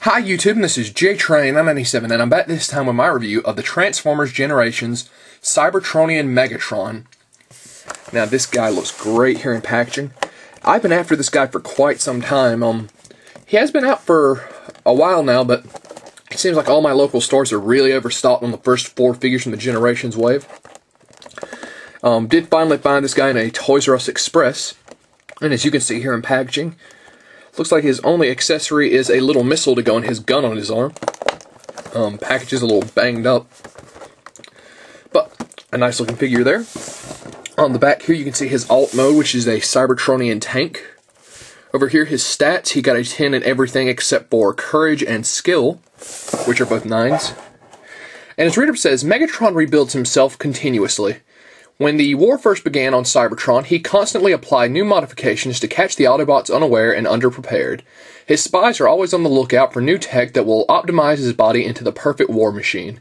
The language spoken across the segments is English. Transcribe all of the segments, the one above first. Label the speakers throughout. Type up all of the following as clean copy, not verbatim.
Speaker 1: Hi YouTube, and this is JTrain997, and I'm back this time with my review of the Transformers Generations Cybertronian Megatron. Now this guy looks great here in packaging. I've been after this guy for quite some time. He has been out for a while now, but it seems like all my local stores are really overstocked on the first 4 figures from the Generations wave. Did finally find this guy in a Toys R Us Express, and as you can see here in packaging, looks like his only accessory is a little missile to go in his gun on his arm. Package is a little banged up, but a nice looking figure there. On the back here you can see his alt mode, which is a Cybertronian tank. Over here his stats, he got a 10 in everything except for courage and skill, which are both 9s. And his reader says, Megatron rebuilds himself continuously. When the war first began on Cybertron, he constantly applied new modifications to catch the Autobots unaware and underprepared. His spies are always on the lookout for new tech that will optimize his body into the perfect war machine.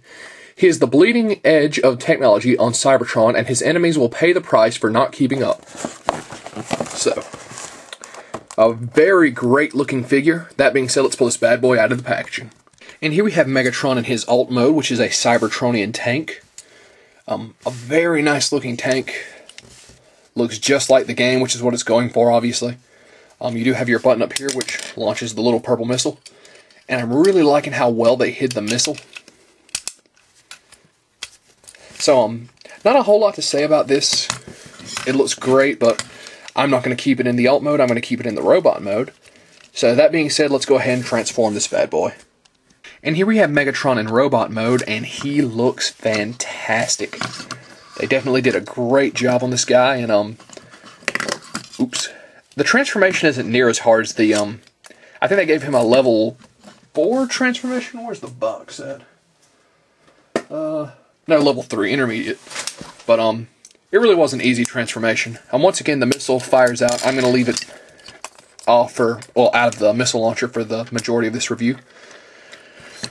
Speaker 1: He is the bleeding edge of technology on Cybertron, and his enemies will pay the price for not keeping up. So, a very great looking figure. That being said, let's pull this bad boy out of the packaging. And here we have Megatron in his alt mode, which is a Cybertronian tank. A very nice looking tank. Looks just like the game, which is what it's going for, obviously. You do have your button up here, which launches the little purple missile. And I'm really liking how well they hid the missile. So, not a whole lot to say about this. It looks great, but I'm not going to keep it in the alt mode. I'm going to keep it in the robot mode. So, that being said, let's go ahead and transform this bad boy. And here we have Megatron in robot mode, and he looks fantastic. They definitely did a great job on this guy, and, oops. The transformation isn't near as hard as the, I think they gave him a level 4 transformation. Where's the box at? No, level 3, intermediate. But, it really was an easy transformation. Once again, the missile fires out. I'm going to leave it off out of the missile launcher for the majority of this review.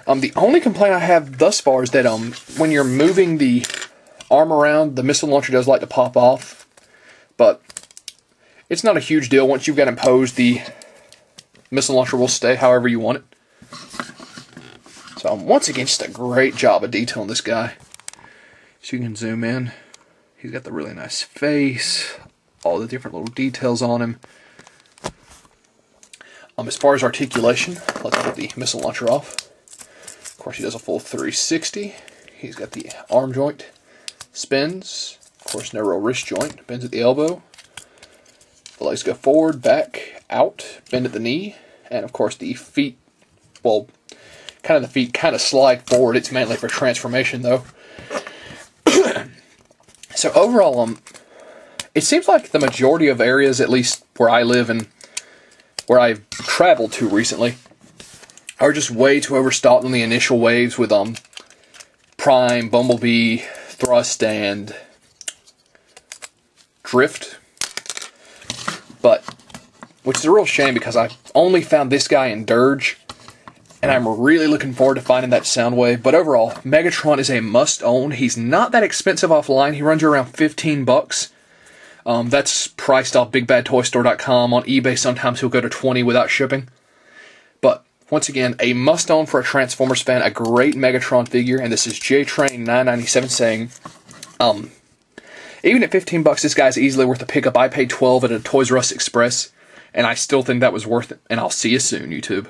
Speaker 1: The only complaint I have thus far is that when you're moving the arm around, the missile launcher does like to pop off. But it's not a huge deal. Once you've got him posed, the missile launcher will stay however you want it. So once again, just a great job of detail on this guy. So you can zoom in. He's got the really nice face, all the different little details on him. As far as articulation, let's put the missile launcher off. Of course, he does a full 360. He's got the arm joint, spins. Of course, narrow wrist joint, bends at the elbow. The legs go forward, back, out, bend at the knee. And of course, the feet, well, the feet kind of slide forward. It's mainly for transformation, though. So overall, it seems like the majority of areas, at least where I live and where I've traveled to recently, are just way too overstocked on the initial waves with Prime, Bumblebee, Thrust, and Drift. But, which is a real shame because I only found this guy in Dirge, and I'm really looking forward to finding that Soundwave. But overall, Megatron is a must-own. He's not that expensive offline. He runs you around 15 bucks. That's priced off BigBadToyStore.com. On eBay, sometimes he'll go to 20 without shipping. But once again, a must-own for a Transformers fan, a great Megatron figure, and this is JTrain997 saying, even at 15 bucks, this guy's easily worth a pickup. I paid 12 at a Toys R Us Express, and I still think that was worth it. And I'll see you soon, YouTube.